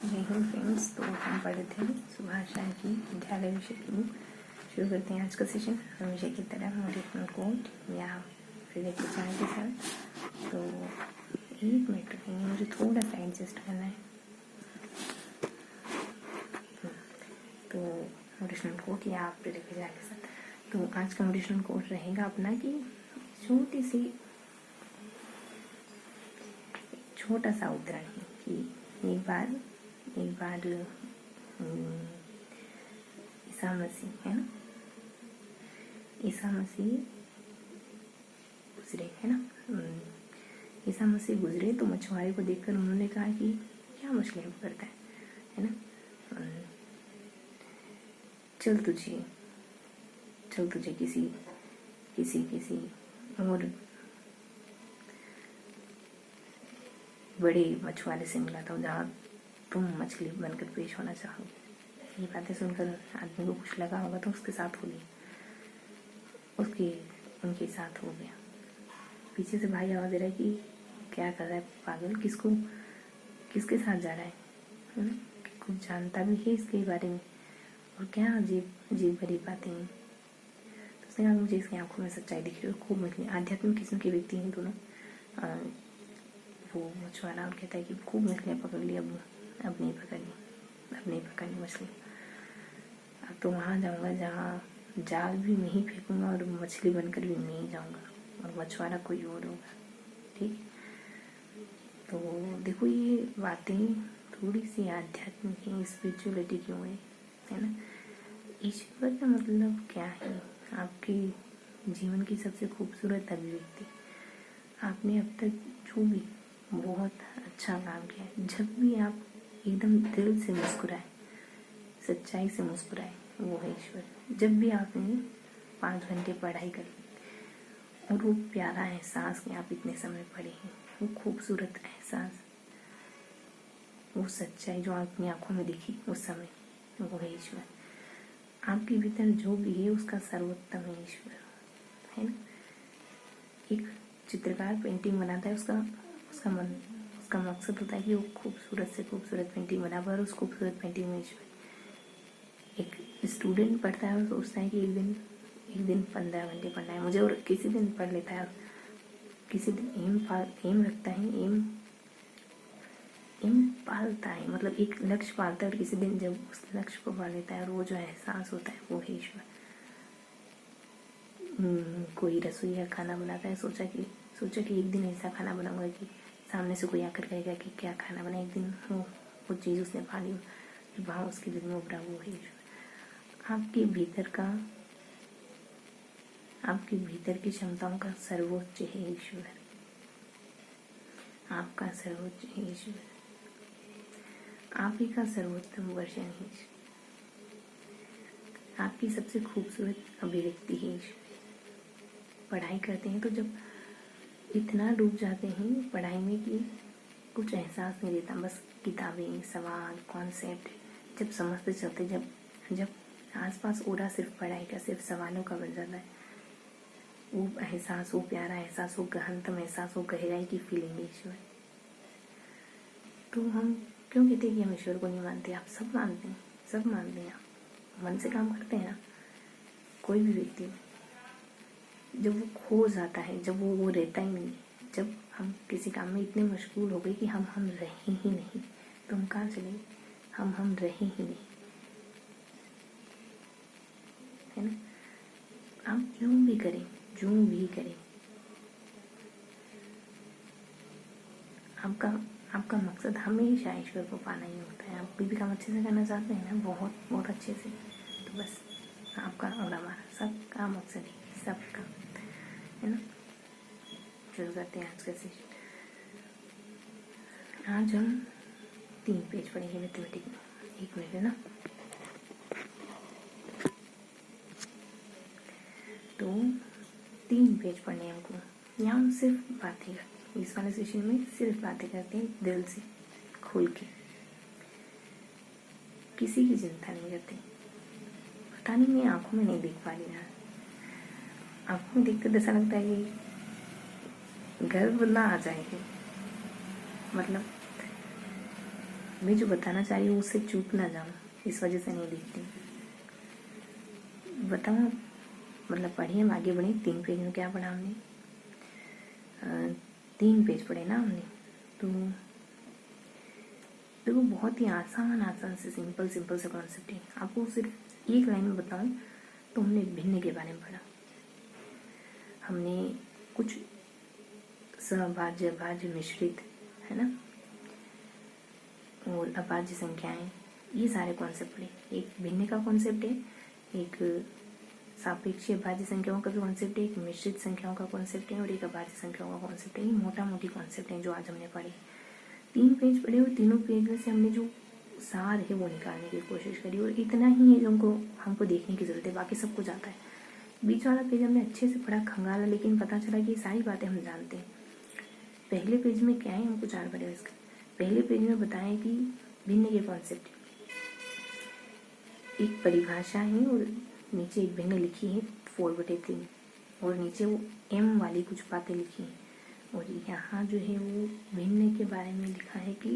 जय हिंद फ्रेंड्स। तो हम पढ़े थे सुभाष राय की विद्यालय विषय की बुक। शुरू करते हैं आज का सेशन हमेशा की तरह मोटिवेशनल कोट या फिर एक विचार के साथ। तो एक मिनट रुकिए, मुझे थोड़ा सा एडजस्ट करना है। तो मोटिवेशनल कोट या फिर एक विचार के साथ। तो आज का मोटिवेशनल कोट रहेगा अपना कि छोटा सा उदाहरण है कि एक बार ईसा मसीह है ना, ईसा मसीह गुजरे है ना। ईसा मसीह गुजरे तो मछुआरे को देखकर उन्होंने कहा कि क्या मछलियाँ पकड़ता है ना। चल तुझे किसी और बड़े मछुआरे से मिला था जहाँ तुम मछली बनकर पेश होना चाहोगे। ये बातें सुनकर आदमी को कुछ लगा होगा तो उसके साथ हो गया, उनके साथ हो गया। पीछे से भाई आवाज दे रहा है कि क्या कर रहा है पागल, किसके साथ जा रहा है ना? कुछ जानता भी है इसके बारे में और क्या अजीब भरी बातें हैं। तो उसने कहा मुझे इसकी आंखों में सच्चाई दिख रही है, खूब मछली। आध्यात्मिक किस्म के व्यक्ति हैं दोनों। वो मछुआरा और कहता है कि खूब मछलियाँ पकड़ ली, अब नहीं पकड़नी मछली। अब तो वहाँ जाऊँगा जहाँ जाल भी मैं ही फेंकूँगा और मछली बनकर भी मैं ही जाऊँगा और मछुआरा कोई और होगा। ठीक। तो देखो ये बातें थोड़ी सी आध्यात्मिक है, स्पिरिचुअलिटी क्यों है ना। ईश्वर का मतलब क्या है? आपके जीवन की सबसे खूबसूरत अभिव्यक्ति। आपने अब तक जो भी बहुत अच्छा काम किया है, जब भी आप एकदम दिल से मुस्कुराए, सच्चाई से मुस्कुराए, वो है ईश्वर। जब भी आपने 5 घंटे पढ़ाई करी और वो प्यारा एहसास कि आप इतने समय पढ़े हैं, वो खूबसूरत एहसास, वो सच्चाई जो अपनी आंखों में दिखी उस समय, वो है ईश्वर। आपके भीतर जो भी है उसका सर्वोत्तम है ईश्वर, है ना। एक चित्रकार पेंटिंग बनाता है, उसका मकसद होता है कि वो खूबसूरत से खूबसूरत पेंटिंग बना पाए और उस खूबसूरत पेंटिंग में ईश्वर। एक स्टूडेंट पढ़ता है और सोचता है कि एक दिन 15 घंटे पढ़ना है मुझे, और किसी दिन पढ़ लेता है, किसी दिन एम रखता है, एम पालता है, मतलब एक लक्ष्य पालता है और किसी दिन जब उस लक्ष्य को पा लेता है और वो जो एहसास होता है वो है ईश्वर। कोई रसोईया खाना बनाता है, सोचा कि एक दिन ऐसा खाना बनाऊंगा कि सामने से कोई आकर कहेगा कि क्या खाना बना। एक दिन वो चीज़ उसने पा ली, वहाँ उसके दिल में उभरा वो है ईश्वर। आपके भीतर की क्षमताओं का सर्वोच्च है ईश्वर। आपका सर्वोच्च है ईश्वर। आप ही का सर्वोत्तम वर्जन है ईश्वर। आपकी सबसे खूबसूरत अभिव्यक्ति है ईश्वर। पढ़ाई करते हैं तो जब इतना डूब जाते हैं पढ़ाई में कि कुछ एहसास नहीं रहता, बस किताबें, सवाल, कॉन्सेप्ट जब समझते चलते, जब आसपास ओरा सिर्फ पढ़ाई का, सिर्फ सवालों का बन जाता है, वो एहसास, वो प्यारा एहसास, वो गहनतम एहसास, वो गहराई की फीलिंग ईश्वर। तो हम क्यों कहते हैं कि हम ईश्वर को नहीं मानते? आप सब मानते हैं, आप मन से काम करते हैं ना। कोई भी व्यक्ति जब वो खो जाता है, जब वो रहता ही नहीं, जब हम किसी काम में इतने मशगूल हो गए कि हम रहे ही नहीं, तो हम कहाँ चले? हम रहे ही नहीं, है ना। आप जो भी करें, आपका मकसद हमेशा ईश्वर को पाना ही होता है। आप कोई भी काम अच्छे से करना चाहते हैं ना, बहुत अच्छे से, तो बस आपका और हमारा सबका मकसद है, सबका, है ना। शुरू करते हैं आज का सेशन। आज हम 3 पेज पढ़ेंगे मैथमेटिक्स में। 1 मिनट, है ना। तो 3 पेज पढ़ने हमको। यहाँ हम सिर्फ बातें करते हैं, इस वाले सेशन में सिर्फ बातें करते हैं, दिल से खोल के, किसी की चिंता नहीं करते। पता नहीं मैं आंखों में नहीं देख पा रही ना, आंखों में देखते तो ऐसा लगता है कि गर्व ना आ जाएगी, मतलब मैं जो बताना चाह रही हूँ उससे चूक ना जाऊँ, इस वजह से नहीं लिखती। बताऊँ, मतलब पढ़िए, हम आगे बढ़े। 3 पेज में क्या पढ़ा हमने? 3 पेज पढ़े ना हमने। तो देखो, बहुत ही आसान से सिंपल से कॉन्सेप्ट है। आपको सिर्फ एक लाइन में बताऊँ तो हमने भिन्न के बारे में पढ़ा। हमने कुछ सहभाज्य, भाज्य, मिश्रित, है ना, और अभाज्य संख्याएं, ये सारे कॉन्सेप्ट पढ़े। एक भिन्न का कॉन्सेप्ट है, एक सापेक्षीय भाज्य संख्याओं का भी कॉन्सेप्ट है, एक मिश्रित संख्याओं का कॉन्सेप्ट है और एक अभाज्य संख्याओं का कॉन्सेप्ट है। ये मोटा मोटी कॉन्सेप्ट है जो आज हमने पढ़े। 3 पेज पढ़े और तीनों पेज में से हमने जो सार है वो निकालने की कोशिश करी, और इतना ही है जो हमको देखने की जरूरत है, बाकी सब कुछ आता है। बीच वाला पेज हमने अच्छे से पढ़ा, खंगाला, लेकिन पता चला कि सारी बातें हम जानते हैं। पहले पेज में क्या है, हमको 4 पढ़े इसका। पहले पेज में बताया कि भिन्न के कॉन्सेप्ट, एक परिभाषा है और नीचे एक भिन्न लिखी है 4/3, और नीचे वो m वाली कुछ बातें लिखी हैं। और यहाँ जो है वो भिन्न के बारे में लिखा है कि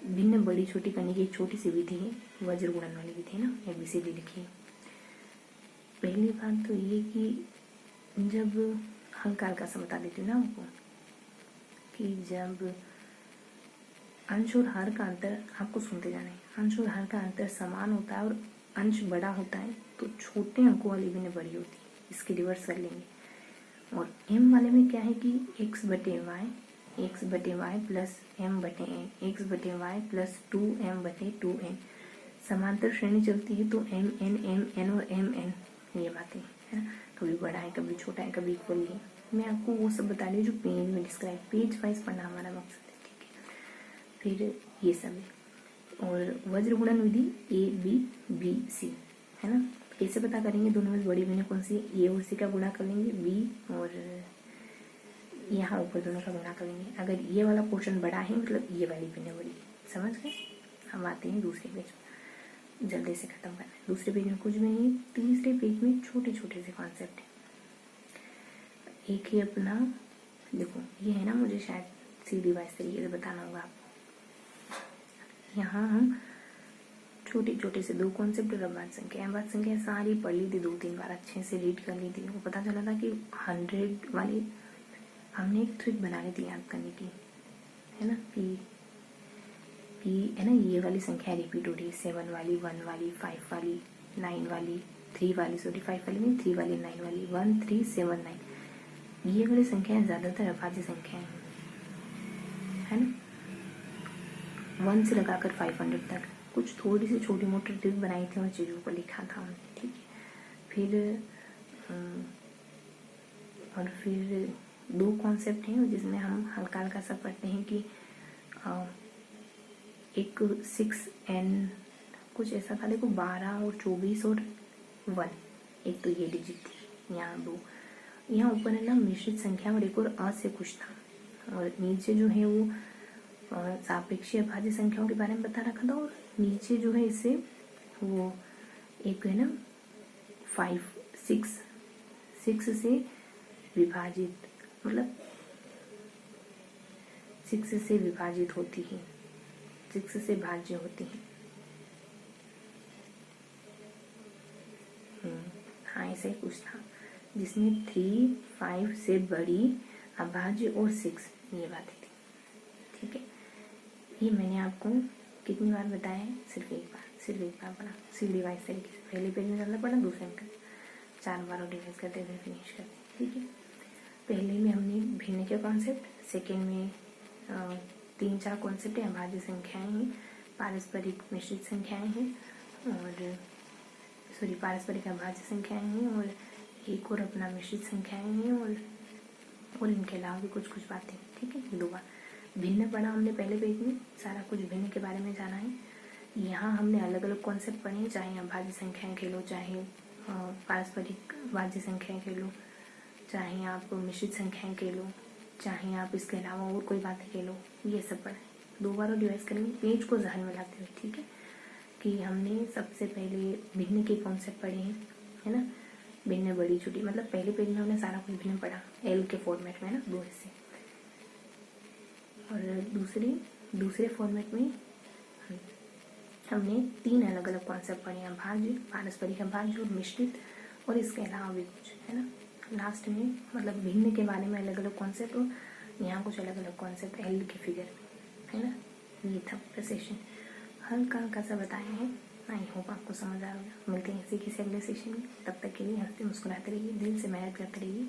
भिन्न बड़ी छोटी करने की एक छोटी सी विधि है, वज्र गुणन वाली विधि है ना, ABCD लिखी है। पहली बात तो ये कि जब हल्का सा बता देती हूँ ना आपको, कि जब अंश और हर का अंतर, आपको सुनते जाना है, अंश और हर का अंतर समान होता है और अंश बड़ा होता है तो छोटे अंकों वाली भिन्न बड़ी होती है। इसके रिवर्स कर लेंगे। और m वाले में क्या है कि x/y plus m/n, x/y plus 2m/2n, समांतर श्रेणी चलती है तो m और mn, ये बातें है ना, कभी बड़ा है कभी छोटा है कभी इक्वल है। मैं आपको वो सब बता रही हूँ जो पेज में डिस्क्राइब, पेज वाइज पढ़ना हमारा मकसद है, ठीक है। फिर ये सब है। और वज्र गुणन विधि ABBC है ना, कैसे पता करेंगे दोनों में बड़ी भिन्न कौन सी? ए और सी का गुणा कर लेंगे, B और यहाँ ऊपर दोनों का गुणा कर लेंगे। अगर ये वाला पोर्शन बड़ा है मतलब ये वाली भिन्न बड़ी, समझ गए। हम आते हैं दूसरे पेज में, जल्दी से खत्म करना है। दूसरे पेज में कुछ भी नहीं, तीसरे पेज में छोटे छोटे से कॉन्सेप्ट है। एक ही अपना, देखो ये है ना, मुझे शायद सीधी वाइज तरीके से बताना होगा आपको। यहाँ हम छोटे छोटे से 2 कॉन्सेप्ट और अभाज्य संख्या सारी पढ़ ली थी, 2-3 बार अच्छे से रीड कर ली थी। वो पता चला था कि 100 वाली हमने एक ट्रिक बना ली थी याद करने की, है ना, कि है ना, ये वाली संख्या रिपीट हो रही है, 7 वाली, 1 वाली, 5 वाली, 9 वाली, 3 वाली, 5 वाली नहीं, 3 वाली, 9 वाली, 1 3 7 9, ये वाली संख्याएं ज्यादातर अभाज्य संख्याएं है ना। 1 से लगाकर 500 तक कुछ थोड़ी सी छोटी मोटी ट्रिक बनाई थी और चीज़ों को लिखा था हमने, ठीक है। फिर 2 कॉन्सेप्ट हैं जिसमें हम हल्का सा पढ़ते हैं कि एक 6n कुछ ऐसा था, देखो 12 और 24 और 1, एक तो ये डिजिट थी, यहाँ 2, यहाँ ऊपर है ना मिश्रित संख्या और एक और अ से कुछ था, और नीचे जो है वो सापेक्षीय अभाज्य संख्याओं के बारे में बता रखा था, और नीचे जो है इससे वो एक है ना 6 से विभाजित, मतलब 6 से विभाजित होती है, 6 से भाज्य होती है। हाँ, ऐसा ही कुछ था जिसमें 3, 5 से बड़ी, अभाज्य और 6, ये बातें थी, ठीक है। ये मैंने आपको कितनी बार बताया है? सिर्फ एक बार पढ़ा, सीधी वाइज तरीके से। पहले पेज में ज़्यादा पढ़ा, दूसरे में 4 बार और रिवाइज करते फिर फिनिश करते, ठीक है। पहले में हमने भिन्न के कॉन्सेप्ट, सेकेंड में 3-4 कॉन्सेप्ट है, अभाज्य संख्याएं हैं, पारस्परिक मिश्रित संख्याएं हैं, और पारस्परिक अभाज्य संख्याएं हैं, और एक और अपना मिश्रित संख्याएं हैं, और इनके अलावा भी कुछ बातें, ठीक है। 2 बार भिन्न पढ़ा हमने पहले पेज में, सारा कुछ भिन्न के बारे में जाना है। यहाँ हमने अलग अलग कॉन्सेप्ट पढ़े, चाहे अभाज्य संख्याएं खेलो, चाहे पारस्परिक भाज्य संख्याएं खेलो, चाहे आप मिश्रित संख्याएं खेलो, चाहे आप इसके अलावा और कोई बातें खेलो, ये सब पढ़े। 2 बार और रिवाइज करेंगे पेज को ध्यान में लाते हुए, ठीक है। कि हमने सबसे पहले भिन्न के कॉन्सेप्ट पढ़े हैं, है ना, भिन्न बड़ी छोटी, मतलब पहले पेज में हमने सारा कुछ भिन्न पढ़ा L के फॉर्मेट में, है ना, 2 से। और दूसरे फॉर्मेट में हमने 3 अलग अलग कॉन्सेप्ट पढ़े हैं, भाज्य, पारस्परिक भाज्य और मिश्रित, और इसके अलावा भी कुछ है ना। लास्ट में मतलब भिन्न के बारे में अलग अलग कॉन्सेप्ट और यहाँ कुछ अलग अलग कॉन्सेप्ट एल के फिगर में, है ना। ये था पूरा सेशन, हल्का हल्का सा बताए हैं। आई होप आपको समझ आ रहा होगा। मिलते हैं इसी किसी अगले सेशन में, तब तक के लिए हंसते मुस्कुराते रहिए, दिल से मेहनत करते रहिए।